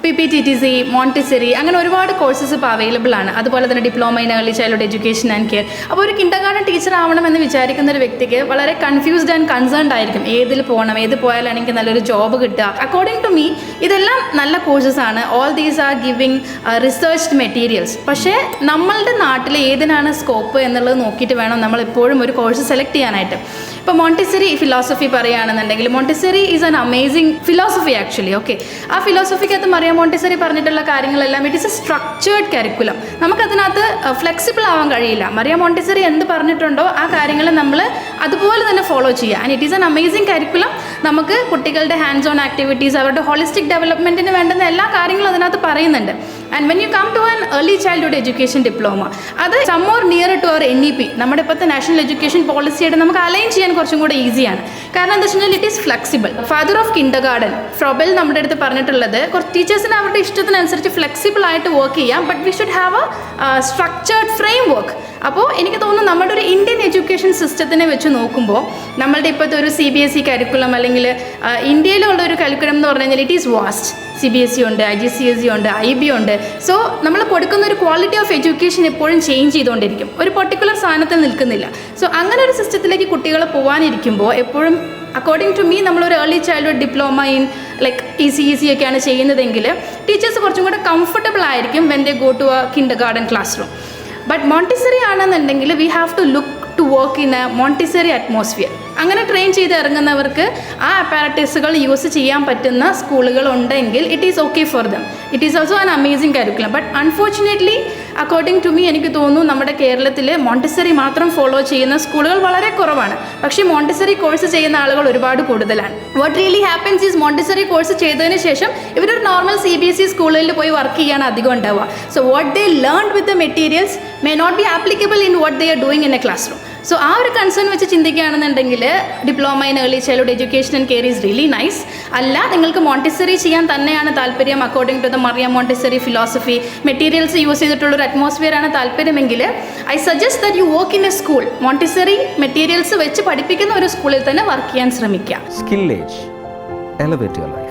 PPTTC, Montessori അങ്ങനെ ഒരുപാട് courses ഇപ്പോൾ അവൈലബിൾ ആണ്. അതുപോലെ തന്നെ diploma in early childhood education and care. അപ്പോൾ ഒരു കിൻഡർഗാർട്ടൻ ടീച്ചർ ആവണമെന്ന് വിചാരിക്കുന്ന ഒരു വ്യക്തിക്ക് വളരെ കൺഫ്യൂസ്ഡ് ആൻഡ് കൺസേൺഡ് ആയിരിക്കും. ഏതിൽ പോകണം, ഏത് പോയാലാണ് എനിക്ക് നല്ലൊരു ജോബ് കിട്ടുക. അക്കോർഡിംഗ് ടു മീ ഇതെല്ലാം നല്ല കോഴ്സസ് ആണ്. All these are giving researched materials. പക്ഷേ നമ്മളുടെ നാട്ടിൽ ഏതിനാണ് സ്കോപ്പ് എന്നുള്ളത് നോക്കിയിട്ട് വേണം നമ്മൾ എപ്പോഴും ഒരു കോഴ്സ് സെലക്ട് ചെയ്യാനായിട്ട്. ഇപ്പോൾ മോണ്ടിസറി ഫിലോസഫി പറയുകയാണെന്നുണ്ടെങ്കിൽ Montessori is an amazing philosophy actually. Okay, ആ ഫിലോസഫിക്കകത്ത് മറിയ മോണ്ടിസറി പറഞ്ഞിട്ടുള്ള കാര്യങ്ങളെല്ലാം it is a structured curriculum. നമുക്കതിനകത്ത് ഫ്ലെക്സിബിൾ ആവാൻ കഴിയില്ല. മറിയ മോണ്ടിസറി എന്ത് പറഞ്ഞിട്ടുണ്ടോ ആ കാര്യങ്ങൾ നമ്മൾ അതുപോലെ തന്നെ ഫോളോ ചെയ്യുക. And it is an amazing curriculum. നമുക്ക് കുട്ടികളുടെ ഹാൻഡ്സ് ഓൺ ആക്ടിവിറ്റീസ്, അവരുടെ ഹോളിസ്റ്റിക് ഡെവലപ്മെൻറ്റിന് വേണ്ടുന്ന എല്ലാ കാര്യങ്ങളും അതിനകത്ത് പറയുന്നുണ്ട്. And when you come to an early childhood education diploma, അത് some more near to our NEP, നമ്മുടെ ഇപ്പോഴത്തെ നാഷണൽ എഡ്യൂക്കേഷൻ പോളിസിയായിട്ട് നമുക്ക് അലൈൻ ചെയ്യാൻ കുറച്ചും കൂടെ ഈസിയാണ്. കാരണം എന്താ വെച്ച് കഴിഞ്ഞാൽ it is flexible. Father of kindergarten Froebel നമ്മുടെ അടുത്ത് പറഞ്ഞിട്ടുള്ളത് കുറച്ച് ടീച്ചേഴ്സിന് അവരുടെ ഇഷ്ടത്തിനനുസരിച്ച് ഫ്ലെക്സിബിൾ ആയിട്ട് വർക്ക് ചെയ്യാം, but we should have A structured frame work. അപ്പോൾ എനിക്ക് തോന്നുന്നു നമ്മുടെ ഒരു ഇന്ത്യൻ എഡ്യൂക്കേഷൻ സിസ്റ്റത്തിനെ വെച്ച് നോക്കുമ്പോൾ നമ്മളുടെ ഇപ്പോഴത്തെ ഒരു CBSE കരിക്കുലം അല്ലെങ്കിൽ ഇന്ത്യയിലുള്ള ഒരു കരിക്കുലം എന്ന് പറഞ്ഞു കഴിഞ്ഞാൽ ഇറ്റ് ഈസ് വാസ്റ്റ്. CBSE ഉണ്ട്, IGCSE ഉണ്ട്, IB ഉണ്ട്. സോ നമ്മൾ കൊടുക്കുന്ന ഒരു ക്വാളിറ്റി ഓഫ് എഡ്യൂക്കേഷൻ എപ്പോഴും ചേഞ്ച് ചെയ്തുകൊണ്ടിരിക്കും, ഒരു പർട്ടിക്കുലർ സ്ഥാനത്ത് നിൽക്കുന്നില്ല. സോ അങ്ങനെ ഒരു സിസ്റ്റത്തിലേക്ക് കുട്ടികൾ പോകാനിരിക്കുമ്പോൾ എപ്പോഴും അക്കോർഡിംഗ് ടു മീ നമ്മളൊരു early childhood diploma in like ECEC ഒക്കെയാണ് ചെയ്യുന്നതെങ്കിൽ ടീച്ചേഴ്സ് കുറച്ചും കൂടെ കംഫർട്ടബിൾ ആയിരിക്കും when they go to a kindergarten classroom. But Montessori ആണെന്നുണ്ടെങ്കിൽ we have to look to work in a Montessori atmosphere. അങ്ങനെ train ചെയ്ത് ഇറങ്ങുന്നവർക്ക് ആ അപ്പാരറ്റൈസുകൾ യൂസ് ചെയ്യാൻ പറ്റുന്ന സ്കൂളുകൾ ഉണ്ടെങ്കിൽ it is okay for them. It is also an amazing curriculum. But unfortunately according to me എനിക്ക് തോന്നുന്നു നമ്മുടെ കേരളത്തിൽ മോണ്ടിസറി മാത്രം ഫോളോ ചെയ്യുന്ന സ്കൂളുകൾ വളരെ കുറവാണ്. പക്ഷേ മോണ്ടിസറി കോഴ്സ് ചെയ്യുന്ന ആളുകൾ ഒരുപാട് കൂടുതലാണ്. What really happens is Montessori course ചെയ്തതിന് ശേഷം ഇവരൊരു നോർമൽ CBSE സ്കൂളുകളിൽ പോയി വർക്ക് ചെയ്യാൻ അധികം ഉണ്ടാവുക. So what they learn with the materials may not be applicable in what they are doing in a classroom. So ആ ഒരു കൺസേൺ വെച്ച് ചിന്തിക്കുകയാണെന്നുണ്ടെങ്കിൽ diploma in early childhood education and care is really nice. അല്ല നിങ്ങൾക്ക് Montessori ചെയ്യാൻ തന്നെയാണ് താല്പര്യം, according to the Maria Montessori philosophy, materials use ചെയ്തിട്ടുള്ളൊരു അറ്റ്മോസ്ഫിയർ ആണ് താല്പര്യമെങ്കിൽ I suggest that you work in a school. Montessori materials വെച്ച് പഠിപ്പിക്കുന്ന ഒരു സ്കൂളിൽ തന്നെ വർക്ക് ചെയ്യാൻ ശ്രമിക്കുക. Skill age, elevate your life.